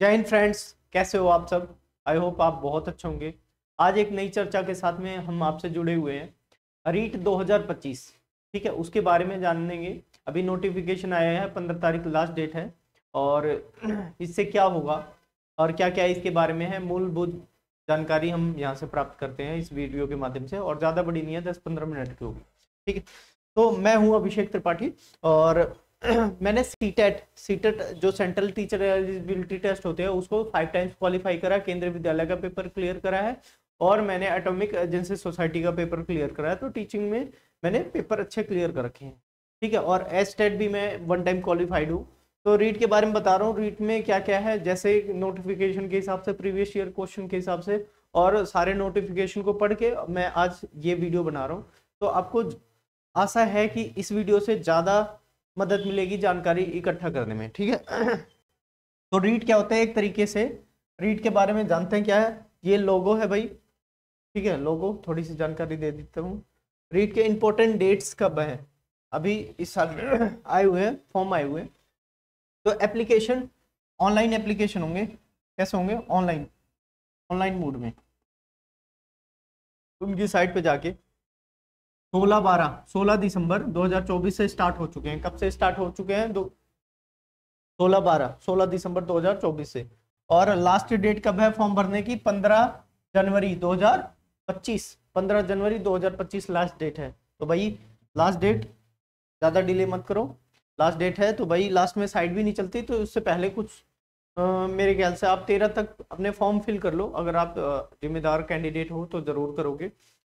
जय हिंद फ्रेंड्स, कैसे हो आप सब। आई होप आप बहुत अच्छे होंगे। आज एक नई चर्चा के साथ में हम आपसे जुड़े हुए हैं रीट 2025। ठीक है, उसके बारे में जानेंगे। अभी नोटिफिकेशन आया है, 15 तारीख लास्ट डेट है। और इससे क्या होगा और क्या क्या इसके बारे में है, मूलभूत जानकारी हम यहाँ से प्राप्त करते हैं इस वीडियो के माध्यम से। और ज़्यादा बड़ी नहीं है, 10-15 मिनट की होगी। ठीक है, तो मैं हूँ अभिषेक त्रिपाठी और मैंने सीटेट जो सेंट्रल टीचर एलिजिबिलिटी टेस्ट होते हैं उसको 5 टाइम्स क्वालिफाई करा, केंद्रीय विद्यालय का पेपर क्लियर करा है और मैंने एटॉमिक एजेंसी सोसाइटी का पेपर क्लियर करा है। तो टीचिंग में मैंने पेपर अच्छे क्लियर कर रखे हैं। ठीक है, और एस्टेट भी मैं 1 टाइम क्वालिफाइड हूँ। तो रीट के बारे में बता रहा हूँ, रीट में क्या क्या है, जैसे नोटिफिकेशन के हिसाब से, प्रीवियस ईयर क्वेश्चन के हिसाब से और सारे नोटिफिकेशन को पढ़ के मैं आज ये वीडियो बना रहा हूँ। तो आपको आशा है कि इस वीडियो से ज़्यादा मदद मिलेगी जानकारी इकट्ठा करने में। ठीक है, तो रीट क्या होता है, एक तरीके से रीट के बारे में जानते हैं क्या है। ये लोगो है भाई। ठीक है, लोगो थोड़ी सी जानकारी दे देता हूँ। रीट के इंपॉर्टेंट डेट्स कब है, अभी इस साल आए हुए हैं, फॉर्म आए हुए हैं। तो एप्लीकेशन ऑनलाइन एप्लीकेशन होंगे। कैसे होंगे? ऑनलाइन, ऑनलाइन मोड में उनकी साइट पे जाके 16 दिसंबर 2024 से स्टार्ट हो चुके हैं। कब से स्टार्ट हो चुके हैं? 16 दिसंबर 2024 से। और लास्ट डेट कब है फॉर्म भरने की? 15 जनवरी 2025। 15 जनवरी 2025 लास्ट डेट है। तो भाई लास्ट डेट, ज़्यादा डिले मत करो। लास्ट डेट है तो भाई लास्ट में साइट भी नहीं चलती, तो उससे पहले कुछ मेरे ख्याल से आप 13 तक अपने फॉर्म फिल कर लो। अगर आप जिम्मेदार कैंडिडेट हो तो ज़रूर करोगे।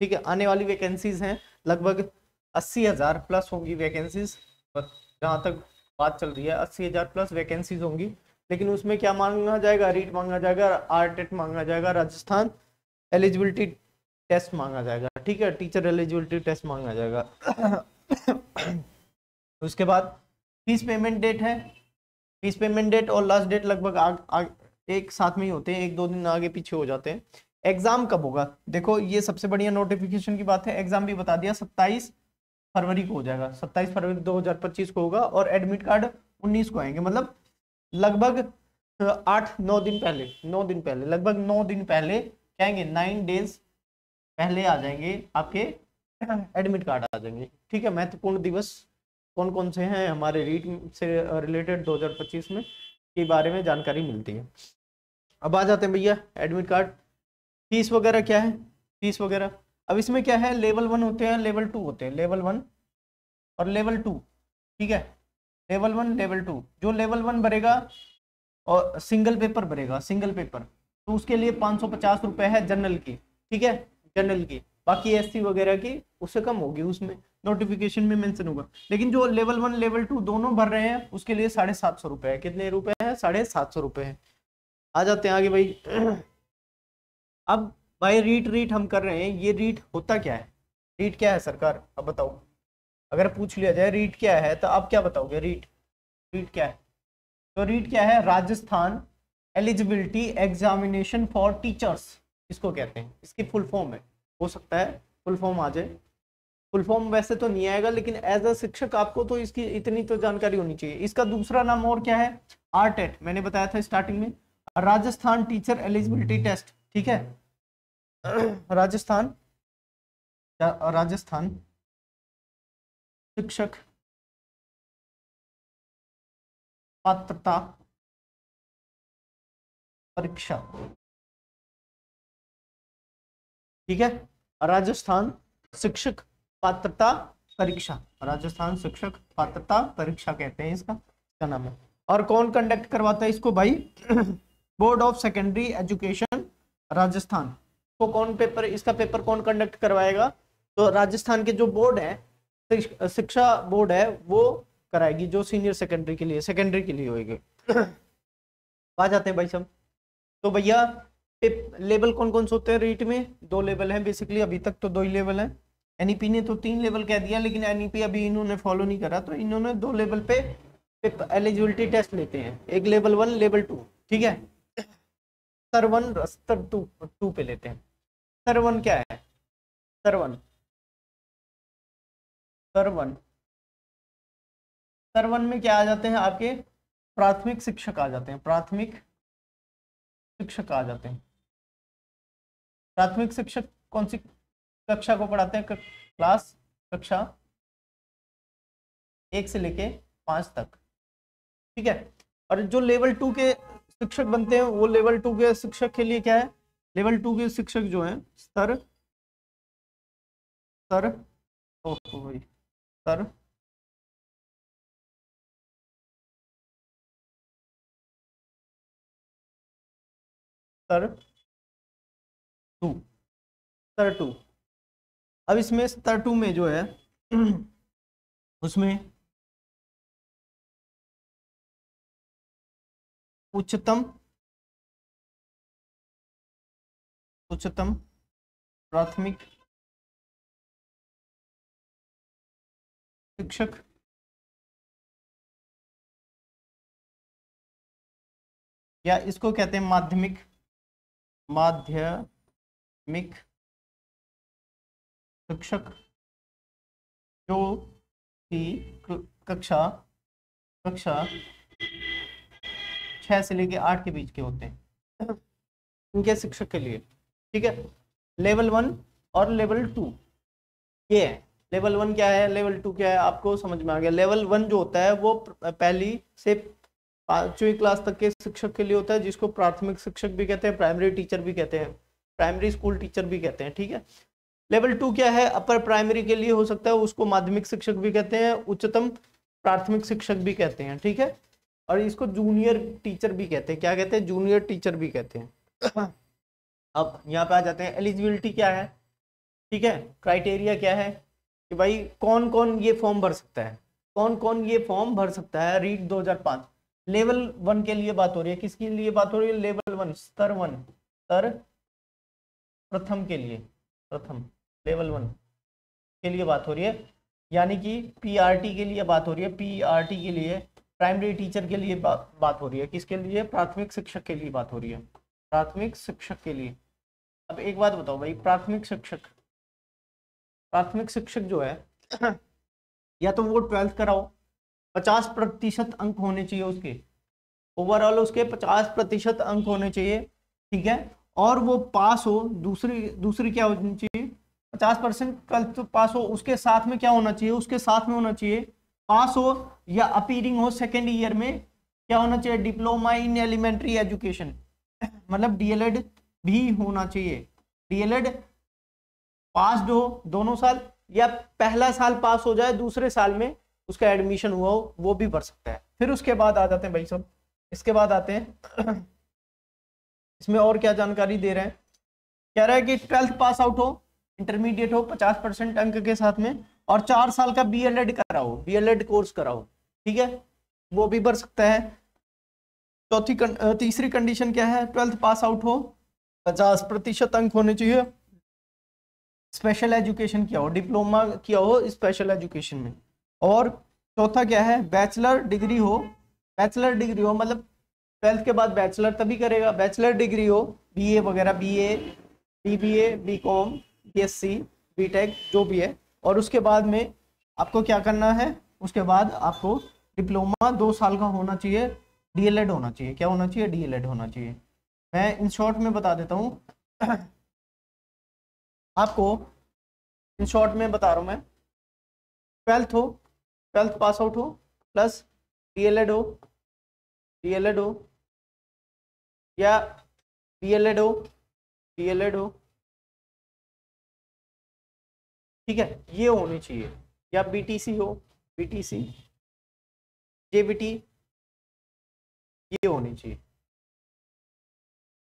ठीक है, आने वाली वैकेंसीज हैं लगभग 80,000 प्लस होंगी वैकेंसीज। जहाँ तक बात चल रही है 80,000 प्लस वैकेंसीज होंगी। लेकिन उसमें क्या मांगा जाएगा? रीट मांगा जाएगा, आरटेट मांगा जाएगा, राजस्थान एलिजिबिलिटी टेस्ट मांगा जाएगा। ठीक है, टीचर एलिजिबिलिटी टेस्ट मांगा जाएगा। उसके बाद फीस पेमेंट डेट है। फीस पेमेंट डेट और लास्ट डेट लगभग एक साथ में ही होते हैं, 1-2 दिन आगे पीछे हो जाते हैं। एग्जाम कब होगा? देखो ये सबसे बढ़िया नोटिफिकेशन की बात है, एग्जाम भी बता दिया, 27 फरवरी को हो जाएगा। 27 फरवरी 2025 को होगा और एडमिट कार्ड 19 को आएंगे। मतलब लगभग 8-9 दिन पहले, 9 दिन पहले, लगभग 9 दिन पहले कहेंगे, 9 डेज पहले आ जाएंगे आपके एडमिट कार्ड आ जाएंगे। ठीक है, महत्वपूर्ण दिवस कौन कौन से हैं हमारे रीट से रिलेटेड 2025 में के बारे में जानकारी मिलती है। अब आ जाते हैं भैया एडमिट कार्ड। फीस वगैरह क्या है? फीस वगैरह अब इसमें क्या है, लेवल 1 होते हैं, लेवल 2 होते हैं, लेवल 1 और लेवल 2। ठीक है, लेवल 1 लेवल 2। जो लेवल 1 भरेगा और सिंगल पेपर भरेगा, सिंगल पेपर, तो उसके लिए 550 रुपये है जनरल की। ठीक है, जनरल की। बाकी एससी वगैरह की उससे कम होगी, उसमें नोटिफिकेशन में मेंशन होगा। लेकिन जो लेवल 1 लेवल 2 दोनों भर रहे हैं उसके लिए 750 रुपये है। कितने रुपए है? 750 रुपये है। आ जाते हैं आगे भाई। अब भाई रीट हम कर रहे हैं, ये रीट होता क्या है? रीट क्या है सरकार, अब बताओ। अगर पूछ लिया जाए रीट क्या है तो आप क्या बताओगे? रीट रीट क्या है? तो रीट क्या है? Rajasthan eligibility examination for teachers, इसको कहते हैं। इसकी फुल फॉर्म है, हो सकता है फुल फॉर्म आ जाए। फुल फॉर्म वैसे तो नहीं आएगा, लेकिन एज अ शिक्षक आपको तो इसकी इतनी तो जानकारी होनी चाहिए। इसका दूसरा नाम और क्या है? आरटेट, मैंने बताया था स्टार्टिंग में, राजस्थान टीचर एलिजिबिलिटी टेस्ट। ठीक है, राजस्थान राजस्थान शिक्षक पात्रता परीक्षा। ठीक है, राजस्थान शिक्षक पात्रता परीक्षा, राजस्थान शिक्षक पात्रता परीक्षा कहते हैं इसका नाम है। और कौन कंडक्ट करवाता है इसको भाई? Board of secondary education Rajasthan. तो कौन पेपर, इसका पेपर कौन कंडक्ट करवाएगा? तो राजस्थान के जो बोर्ड है, शिक्षा बोर्ड है, वो कराएगी, जो सीनियर सेकेंडरी के लिए होगी। आ जाते हैं भाई सब। तो भैया लेवल कौन कौन से होते हैं रीट में? 2 लेवल हैं बेसिकली, अभी तक तो 2 ही लेवल हैं। एनईपी ने तो 3 लेवल कह दिया, लेकिन एनईपी अभी इन्होंने फॉलो नहीं करा, तो इन्होंने 2 लेवल पे एलिजिबिलिटी टेस्ट लेते हैं, एक लेवल 1 लेवल 2। ठीक है, स्तर 1 स्तर 2 पे लेते हैं। स्तर 1 क्या है? स्तर 1 स्तर 1 स्तर 1 में क्या आ जाते हैं आपके? प्राथमिक शिक्षक आ जाते हैं, प्राथमिक शिक्षक आ जाते हैं। प्राथमिक शिक्षक कौन सी कक्षा को पढ़ाते हैं? क्लास कक्षा 1 से लेके 5 तक, ठीक है। और जो लेवल 2 के शिक्षक बनते हैं वो लेवल 2 के शिक्षक के लिए क्या है? लेवल 2 के शिक्षक जो हैं स्तर स्तर स्तर स्तर 2, स्तर 2। अब इसमें स्तर 2 में जो है उसमें उच्चतम प्राथमिक शिक्षक या इसको कहते हैं माध्यमिक शिक्षक, जो कि कक्षा 6 से लेके 8 के बीच के होते हैं, इनके शिक्षक के लिए, ठीक है। लेवल 1 और लेवल 2 ये है। लेवल 1 क्या है, लेवल 2 क्या है, आपको समझ में आ गया। लेवल 1 जो होता है वो पहली से 5वीं क्लास तक के शिक्षक के लिए होता है, जिसको प्राथमिक शिक्षक भी कहते हैं, प्राइमरी टीचर भी कहते हैं, प्राइमरी स्कूल टीचर भी कहते हैं, ठीक है। लेवल 2 क्या है, अपर प्राइमरी के लिए हो सकता है, उसको माध्यमिक शिक्षक भी कहते हैं, उच्चतम प्राथमिक शिक्षक भी कहते हैं, ठीक है। और इसको जूनियर टीचर भी कहते हैं। क्या कहते हैं? जूनियर टीचर भी कहते हैं। अब यहाँ पे आ जाते हैं, एलिजिबिलिटी क्या है, ठीक है। क्राइटेरिया क्या है कि भाई कौन कौन ये फॉर्म भर सकता है, कौन कौन ये फॉर्म भर सकता है। रीट 2005 लेवल 1 के लिए बात हो रही है। किसके लिए बात हो रही है? लेवल 1 स्तर 1, स्तर प्रथम के लिए, प्रथम लेवल 1 के लिए बात हो रही है, यानी कि पीआरटी के लिए बात हो रही है। पीआरटी के लिए प्राइमरी टीचर के लिए बात हो रही है। किसके लिए? प्राथमिक शिक्षक के लिए बात हो रही है, प्राथमिक शिक्षक के लिए। अब एक बात बताओ भाई, प्राथमिक शिक्षक जो है या तो वो 12th कराओ, 50% अंक होने चाहिए उसके, ओवरऑल उसके 50% अंक होने चाहिए, ठीक है। और वो पास हो, दूसरी क्या होनी चाहिए? 50% 12th पास हो। उसके साथ में क्या होना चाहिए? उसके साथ में होना चाहिए पास हो या अपीयरिंग हो सेकेंड ईयर में, क्या होना चाहिए? डिप्लोमा इन एलिमेंट्री एजुकेशन, मतलब डीएलएड भी होना चाहिए। डीएलएड पास हो दोनों साल, या पहला साल पास हो जाए, दूसरे साल में उसका एडमिशन हुआ हो, वो भी भर सकता है। फिर उसके बाद आ जाते हैं भाई सब, इसके बाद आते हैं इसमें और क्या जानकारी दे रहे हैं। कह रहा है कि 12th पास आउट हो, इंटरमीडिएट हो 50% अंक के साथ में, और 4 साल का बीएलएड कराओ, बीएलएड कोर्स कराओ, ठीक है, वो भी भर सकता है। तीसरी कंडीशन क्या है? 12th पास आउट हो, 50% अंक होने चाहिए, स्पेशल एजुकेशन किया हो, डिप्लोमा किया हो स्पेशल एजुकेशन में। और चौथा क्या है? बैचलर डिग्री हो, बैचलर डिग्री हो मतलब 12th के बाद बैचलर तभी करेगा, बैचलर डिग्री हो, बीए वगैरह, BA, BBA, BCom, BSc, BTech जो भी है। और उसके बाद में आपको क्या करना है? उसके बाद आपको डिप्लोमा 2 साल का होना चाहिए, डीएलएड होना चाहिए। क्या होना चाहिए? डीएलएड होना चाहिए। मैं इन शॉर्ट में बता देता हूँ आपको, इन शॉर्ट में बता रहा हूँ मैं। 12th पास आउट हो प्लस डीएलएड हो या डीएलएड हो, ठीक है, ये होनी चाहिए। या बीटीसी हो, बीटीसी, जेबीटी, ये होनी चाहिए।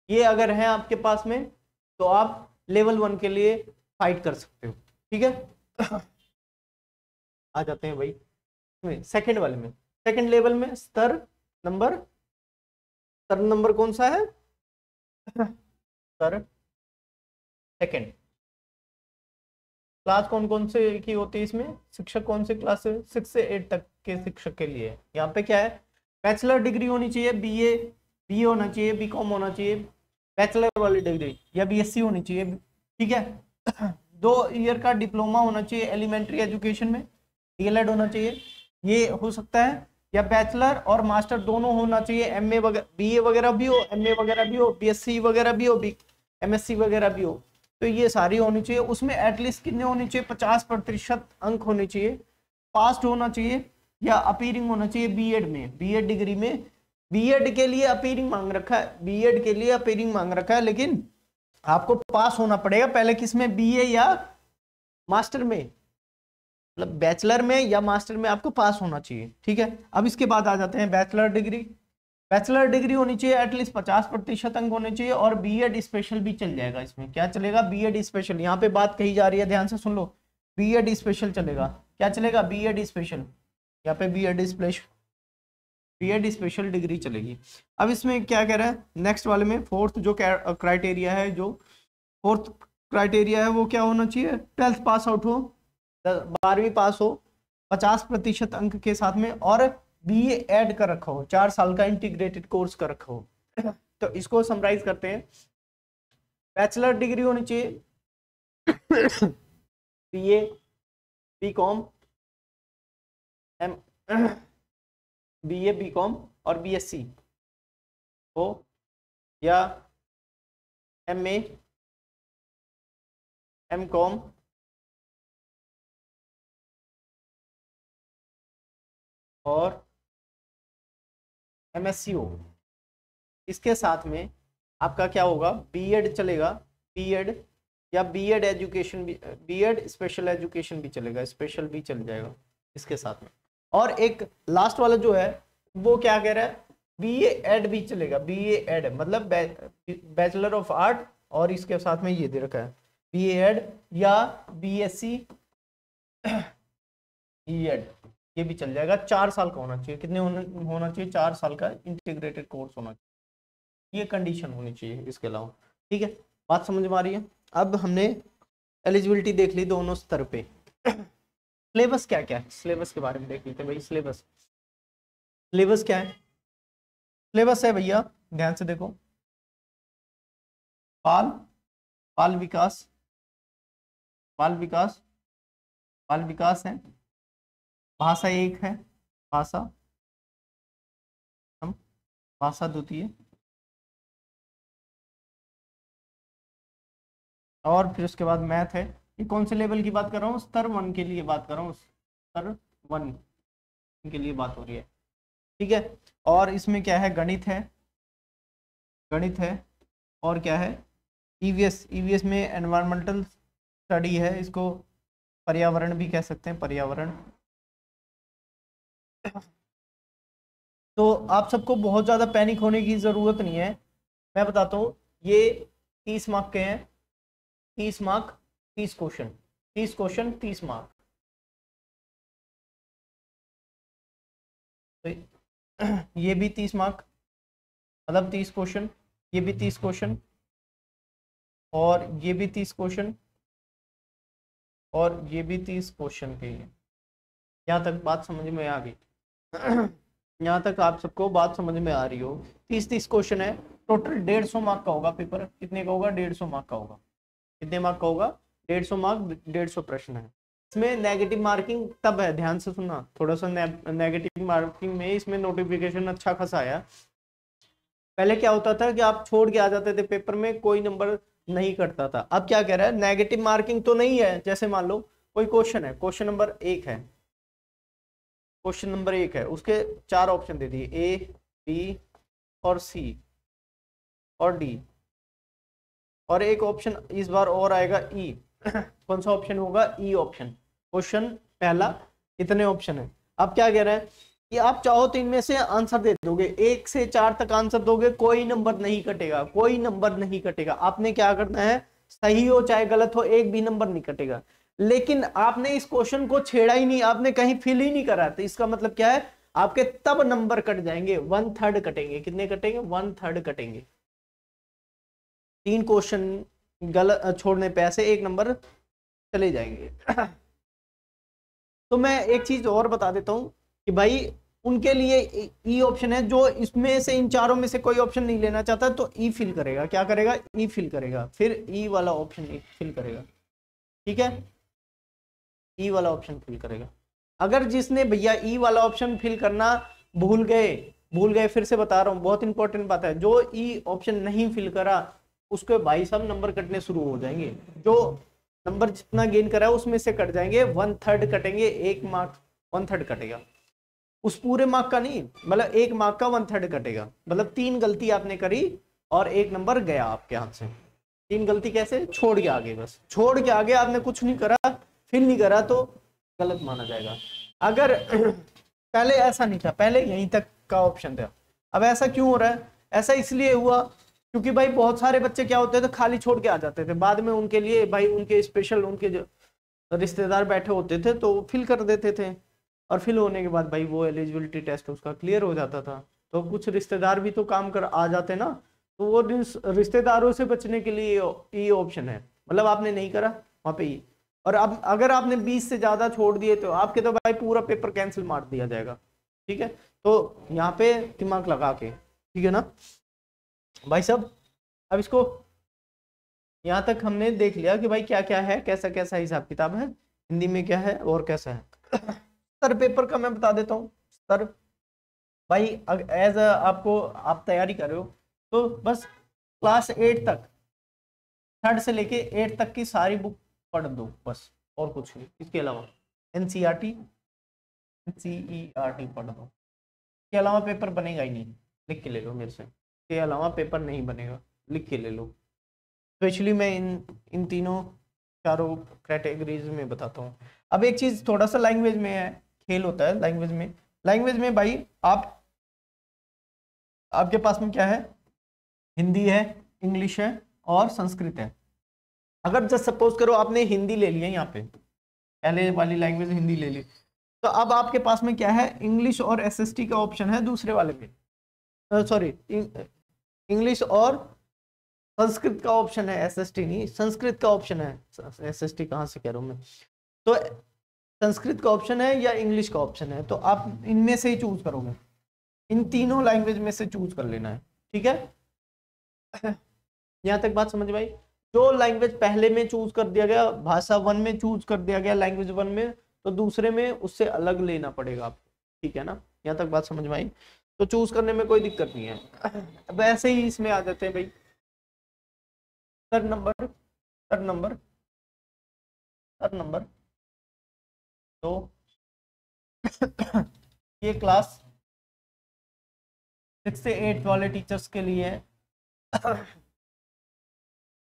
ये अगर है आपके पास में तो आप लेवल 1 के लिए फाइट कर सकते हो, ठीक है। आ जाते हैं भाई सेकंड वाले में। सेकंड लेवल में स्तर नंबर कौन सा है? स्तर सेकंड। क्लास कौन कौन से की होती है इसमें? शिक्षक कौन से क्लास से? 6 से 8 तक के शिक्षक के लिए। यहाँ पे क्या है? बैचलर डिग्री होनी चाहिए, बीए होना चाहिए, बीकॉम होना चाहिए, बैचलर वाली डिग्री, या बीएससी होनी चाहिए, ठीक है। 2 ईयर का डिप्लोमा होना चाहिए एलिमेंट्री एजुकेशन में, डीएलएड होना चाहिए, ये हो सकता है। या बैचलर और मास्टर दोनों होना चाहिए, एमए वगैरह, बीए वगैरह भी हो, एमए वगैरह भी हो, बीएससी वगैरह भी हो, एमएससी वगैरह भी हो, तो ये सारी होनी चाहिए। उसमें एटलीस्ट कितने होने चाहिए, 50% अंक होने चाहिए, पास होना चाहिए या अपीयरिंग होना चाहिए बीएड में, बीएड डिग्री में। बीएड के लिए अपीयरिंग मांग रखा है, बीएड के लिए अपीयरिंग मांग रखा है, लेकिन आपको पास होना पड़ेगा पहले, किसमें, बीए या मास्टर में, मतलब बैचलर में या मास्टर में आपको पास होना चाहिए, ठीक है। अब इसके बाद आ जाते हैं बैचलर डिग्री। बैचलर डिग्री होनी चाहिए, एटलीस्ट 50% अंक होने चाहिए, और बीएड स्पेशल भी चल जाएगा इसमें। क्या चलेगा, बीएड स्पेशल। यहाँ पे बात कही जा रही है, ध्यान से सुन लो, बीएड स्पेशल चलेगा। क्या चलेगा, बीएड स्पेशल, यहाँ पे बीएड स्पेशल डिग्री चलेगी। अब इसमें क्या कह रहा है नेक्स्ट वाले में, फोर्थ जो क्राइटेरिया है, जो फोर्थ क्राइटेरिया है वो क्या होना चाहिए, 12th पास आउट हो, 12वीं पास हो 50% अंक के साथ में, और बीए ऐड कर रखा हो, 4 साल का इंटीग्रेटेड कोर्स कर रखा हो। तो इसको समराइज करते हैं, बैचलर डिग्री होनी चाहिए बीए, बीकॉम, बीए, बीकॉम और बीएससी हो, या एमए, एमकॉम, और एमएससी हो। इसके साथ में आपका क्या होगा, बीएड चलेगा, बीएड या बीएड एजुकेशन भी, बीएड स्पेशल एजुकेशन भी चलेगा, स्पेशल भी चल जाएगा इसके साथ में। और एक लास्ट वाला जो है वो क्या कह रहा है, बीए एड भी चलेगा, बीए एड मतलब बैचलर ऑफ आर्ट, और इसके साथ में ये दे रखा है बीए एड या बीएससी ईएड, ये भी चल जाएगा। 4 साल का होना चाहिए, कितने होना चाहिए, 4 साल का इंटीग्रेटेड कोर्स होना चाहिए, ये कंडीशन होनी चाहिए इसके अलावा, ठीक है। बात समझ में आ रही है। अब हमने एलिजिबिलिटी देख ली दोनों स्तर पे। सिलेबस क्या क्या है, सिलेबस के बारे में देख लेते हैं भाई। सिलेबस क्या है, सिलेबस है भैया, ध्यान से देखो, बाल विकास है, भाषा एक है, भाषा द्वितीय, और फिर उसके बाद मैथ है। ये कौन से लेवल की बात कर रहा हूँ, स्तर 1 के लिए बात कर रहा हूँ, स्तर 1 के लिए बात हो रही है, ठीक है। और इसमें क्या है, गणित है, और क्या है, ईवीएस में एनवायरमेंटल स्टडी है, इसको पर्यावरण भी कह सकते हैं, पर्यावरण। तो आप सबको बहुत ज़्यादा पैनिक होने की ज़रूरत नहीं है, मैं बताता हूँ। ये 30 मार्क के हैं, 30 मार्क 30 क्वेश्चन, 30 मार्क। तो ये भी 30 मार्क, मतलब 30 क्वेश्चन, ये भी 30 क्वेश्चन, और ये भी 30 क्वेश्चन, और ये भी 30 क्वेश्चन के लिए। यहाँ तक बात समझ में आ गई? यहाँ तक आप सबको बात समझ में आ रही हो? 30 क्वेश्चन है, टोटल 150 मार्क का होगा पेपर। कितने का होगा? 150 मार्क का होगा। कितने मार्क का होगा? 150 मार्क, 150 प्रश्न है। इसमें नेगेटिव मार्किंग तब है, ध्यान से सुनना, थोड़ा सा नेगेटिव मार्किंग में इसमें नोटिफिकेशन अच्छा खासा आया। पहले क्या होता था कि आप छोड़ के आ जाते थे पेपर में, कोई नंबर नहीं कटता था। अब क्या कह रहा है, नेगेटिव मार्किंग तो नहीं है। जैसे मान लो कोई क्वेश्चन है, क्वेश्चन नंबर 1 है, क्वेश्चन नंबर 1 है, उसके 4 ऑप्शन दे दिए, ए, बी और सी और डी, और एक ऑप्शन इस बार और आएगा ई। कौन सा ऑप्शन होगा? E option. क्वेश्चन पहला, इतने ऑप्शन है। अब क्या कह रहा है कि आप चाहो तो इनमें से आंसर दे दोगे, 1 से 4 तक आंसर दोगे, कोई नंबर नहीं कटेगा, कोई नंबर नहीं कटेगा। आपने क्या करना है, सही हो चाहे गलत हो, एक भी नंबर नहीं कटेगा। लेकिन आपने इस क्वेश्चन को छेड़ा ही नहीं, आपने कहीं फिल ही नहीं करा, तो इसका मतलब क्या है, आपके तब नंबर कट जाएंगे, 1/3 कटेंगे। कितने कटेंगे? 1/3 कटेंगे। 3 क्वेश्चन गलत छोड़ने पे ऐसे 1 नंबर चले जाएंगे। तो मैं एक चीज और बता देता हूं कि भाई उनके लिए ई ऑप्शन है, जो इसमें से इन चारों में से कोई ऑप्शन नहीं लेना चाहता तो ई फिल करेगा। क्या करेगा? ई फिल करेगा, फिर ई वाला ऑप्शन फिल करेगा, ठीक है, ई वाला ऑप्शन फिल करेगा। अगर जिसने भैया ई वाला ऑप्शन फिल करना भूल गए फिर से बता रहा हूँ, बहुत इंपॉर्टेंट बात है। जो ई ऑप्शन नहीं फिल करा उसके भाई साहब नंबर कटने शुरू हो जाएंगे। जो नंबर जितना गेन करा है उसमें से कट जाएंगे, 1/3 कटेंगे, 1 मार्क 1/3 कटेगा, उस पूरे मार्क का नहीं, मतलब 1 मार्क का 1/3 कटेगा। मतलब 3 गलती आपने करी और 1 नंबर गया आपके हाथ से। 3 गलती कैसे? छोड़ के आगे, बस छोड़ के आगे आपने कुछ नहीं करा, फिल नहीं करा तो गलत माना जाएगा। अगर पहले ऐसा नहीं था, पहले यहीं तक का ऑप्शन था, अब ऐसा क्यों हो रहा है? ऐसा इसलिए हुआ क्योंकि भाई बहुत सारे बच्चे क्या होते थे, खाली छोड़ के आ जाते थे, बाद में उनके लिए भाई उनके स्पेशल उनके जो रिश्तेदार बैठे होते थे तो फिल कर देते थे, और फिल होने के बाद भाई वो एलिजिबिलिटी टेस्ट उसका क्लियर हो जाता था। तो कुछ रिश्तेदार भी तो काम कर आ जाते ना, तो वो रिश्तेदारों से बचने के लिए ये ऑप्शन है। मतलब आपने नहीं करा वहां पे ही, और अब अगर आपने 20 से ज्यादा छोड़ दिए तो आपके तो भाई पूरा पेपर कैंसिल मार दिया जाएगा। ठीक है, तो यहाँ पे दिमाग लगा के, ठीक है ना भाई साहब। अब इसको यहाँ तक हमने देख लिया कि भाई क्या क्या है, कैसा कैसा हिसाब किताब है, हिंदी में क्या है और कैसा है। सर पेपर का मैं बता देता हूँ। सर भाई एज आपको आप तैयारी कर रहे हो तो बस क्लास 8 तक, 3rd से लेके 8 तक की सारी बुक पढ़ दो बस, और कुछ नहीं। इसके अलावा एनसीईआरटी पढ़ दो, इसके अलावा पेपर बनेगा ही नहीं, लिख के ले लो मेरे से, इसके अलावा पेपर नहीं बनेगा, लिख के ले लो। स्पेशली मैं इन तीनों चारों कैटेगरीज में बताता हूँ। अब एक चीज थोड़ा सा लैंग्वेज में है, खेल होता है लैंग्वेज में भाई आपके पास में क्या है, हिंदी है, इंग्लिश है और संस्कृत है। अगर जस्ट सपोज करो आपने हिंदी ले लिया, यहाँ पे पहले वाली लैंग्वेज हिंदी ले ली, तो अब आपके पास में क्या है, इंग्लिश और एसएसटी का ऑप्शन है दूसरे वाले में, सॉरी इंग्लिश और संस्कृत का ऑप्शन है, एसएसटी नहीं, संस्कृत का ऑप्शन है, एसएसटी कहाँ से कह रहा हूँ मैं। तो संस्कृत का ऑप्शन है या इंग्लिश का ऑप्शन है, तो आप इनमें से ही चूज करोगे, इन तीनों लैंग्वेज में से चूज कर लेना है। ठीक है, यहाँ तक बात समझ में आई। जो लैंग्वेज पहले में चूज कर दिया गया, भाषा 1 में चूज कर दिया गया लैंग्वेज 1 में, तो दूसरे में उससे अलग लेना पड़ेगा आपको। ठीक है ना, यहाँ तक बात समझ में आई। तो चूज करने में कोई दिक्कत नहीं है। अब ऐसे ही इसमें आ जाते हैं भाई, सर नंबर तो ये क्लास 6 से 8 वाले टीचर्स के लिए है।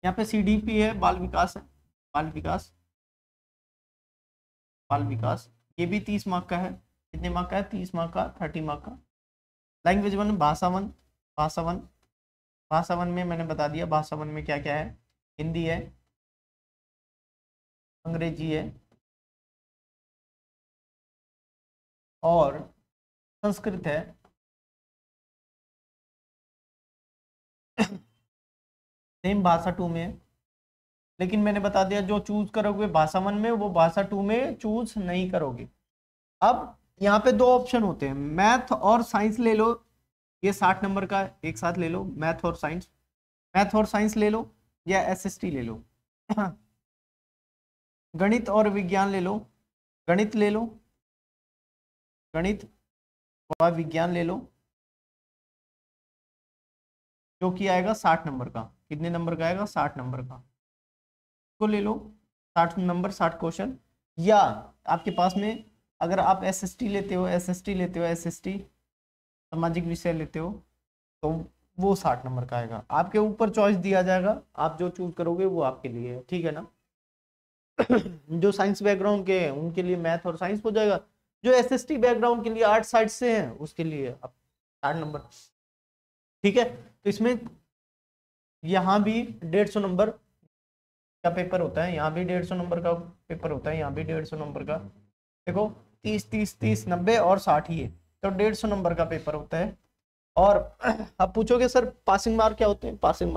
यहाँ पे सीडीपी है, बाल विकास, ये भी 30 मार्क का है। कितने मार्क का है? 30 मार्क का, 30 मार्क का। लैंग्वेज 1 भाषा वन में मैंने बता दिया, भाषा 1 में क्या क्या है, हिंदी है, अंग्रेजी है और संस्कृत है। सेम भाषा 2 में है, लेकिन मैंने बता दिया जो चूज करोगे भाषा 1 में वो भाषा 2 में चूज नहीं करोगे। अब यहाँ पे 2 ऑप्शन होते हैं, मैथ और साइंस ले लो, ये 60 नंबर का एक साथ ले लो, मैथ और साइंस ले लो, या एसएसटी ले लो। गणित और विज्ञान ले लो, गणित व विज्ञान ले लो, जो कि आएगा 60 नंबर का। कितने नंबर का आएगा? 60 नंबर का। को ले लो, 60 नंबर, 60 क्वेश्चन। या आपके पास में अगर आप एसएसटी लेते हो, एसएसटी सामाजिक विषय लेते हो, तो वो 60 नंबर का आएगा। आपके ऊपर चॉइस दिया जाएगा, आप जो चूज करोगे वो आपके लिए है। ठीक है ना। जो साइंस बैकग्राउंड के हैं उनके लिए मैथ और साइंस हो जाएगा, जो एसएसटी बैकग्राउंड के लिए आर्ट साइड से हैं उसके लिए आप 60 नंबर। ठीक है, तो इसमें यहाँ भी 150 नंबर का पेपर होता है, यहाँ भी 150 नंबर का पेपर होता है, यहाँ भी 150 नंबर का। देखो 30 90 और 60 ही है, तो 150 नंबर का पेपर होता है। और आप पूछोगे सर पासिंग मार्क क्या होते हैं? पासिंग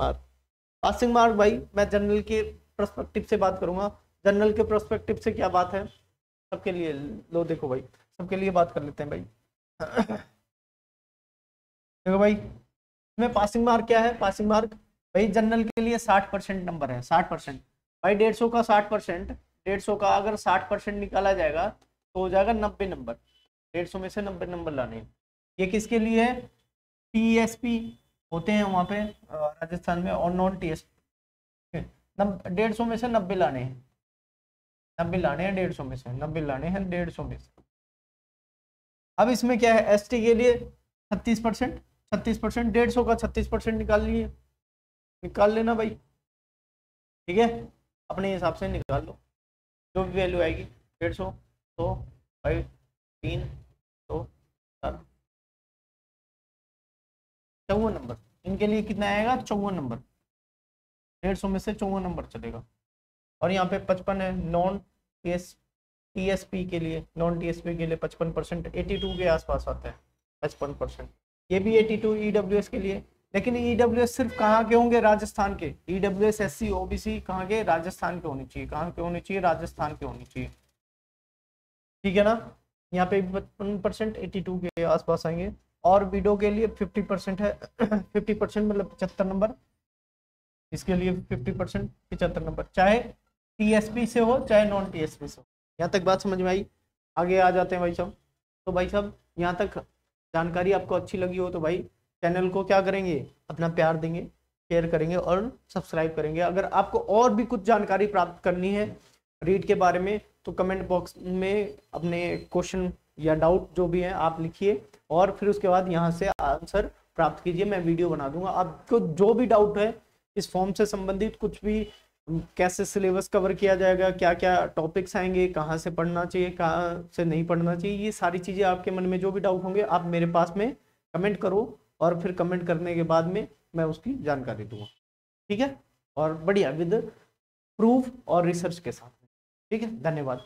मार्क भाई मैं जनरल के पर्सपेक्टिव से बात करूंगा। जनरल के पर्सपेक्टिव से क्या बात है सबके लिए, लो देखो भाई, सबके लिए बात कर लेते हैं भाई। देखो भाई इसमें पासिंग मार्क क्या है? पासिंग मार्क भाई जनरल के लिए 60% नंबर है, 60%। भाई 150 का 60%, 150 का अगर 60% निकाला जाएगा तो हो जाएगा 90 नंबर। 150 में से 90 नंबर लाने हैं। ये किसके लिए है? टीएसपी होते हैं वहां पे राजस्थान में, और नॉन टीएसपी। 150 में से 90 लाने हैं, 90 लाने हैं 150 में से, 90 लाने हैं 150 में से। अब इसमें क्या है, एसटी के लिए 36%, 36%, 150 का 36% निकाल लिए, निकाल लेना भाई, ठीक है, अपने हिसाब से निकाल लो, जो भी वैल्यू आएगी। 150 तो भाई 3 तो 4, 54 नंबर, इनके लिए कितना आएगा? 54 नंबर, 150 में से 54 नंबर चलेगा। और यहाँ पे 55 है नॉन टीएसपी के लिए, नॉन टीएसपी के लिए 55%, 82 के आसपास आता है 55%। ये भी 82 ईडब्ल्यूएस के लिए, लेकिन ईडब्ल्यूएस सिर्फ कहाँ के होंगे? राजस्थान के। ईडब्ल्यूएस एससी ओबीसी कहाँ के? राजस्थान के होनी चाहिए। कहाँ के होनी चाहिए? राजस्थान के होनी चाहिए, ठीक है ना। यहाँ पे 55%, 82 के आसपास आएंगे। और बीडो के लिए 50% है 50% मतलब 75 नंबर, इसके लिए 50% 75 नंबर, चाहे टीएसपी से हो चाहे नॉन टीएसपी से हो। यहाँ तक बात समझ में आई? आगे आ जाते हैं भाई साहब। तो भाई साहब यहाँ तक जानकारी आपको अच्छी लगी हो तो भाई चैनल को क्या करेंगे? अपना प्यार देंगे, शेयर करेंगे और सब्सक्राइब करेंगे। अगर आपको और भी कुछ जानकारी प्राप्त करनी है रीड के बारे में तो कमेंट बॉक्स में अपने क्वेश्चन या डाउट जो भी है आप लिखिए, और फिर उसके बाद यहाँ से आंसर प्राप्त कीजिए, मैं वीडियो बना दूंगा। आपको जो भी डाउट है इस फॉर्म से संबंधित, कुछ भी, कैसे सिलेबस कवर किया जाएगा, क्या क्या टॉपिक्स आएंगे, कहाँ से पढ़ना चाहिए, कहाँ से नहीं पढ़ना चाहिए, ये सारी चीज़ें आपके मन में जो भी डाउट होंगे आप मेरे पास में कमेंट करो, और फिर कमेंट करने के बाद में मैं उसकी जानकारी दूंगा, ठीक है। और बढ़िया विद प्रूफ और रिसर्च के साथ, ठीक है। धन्यवाद।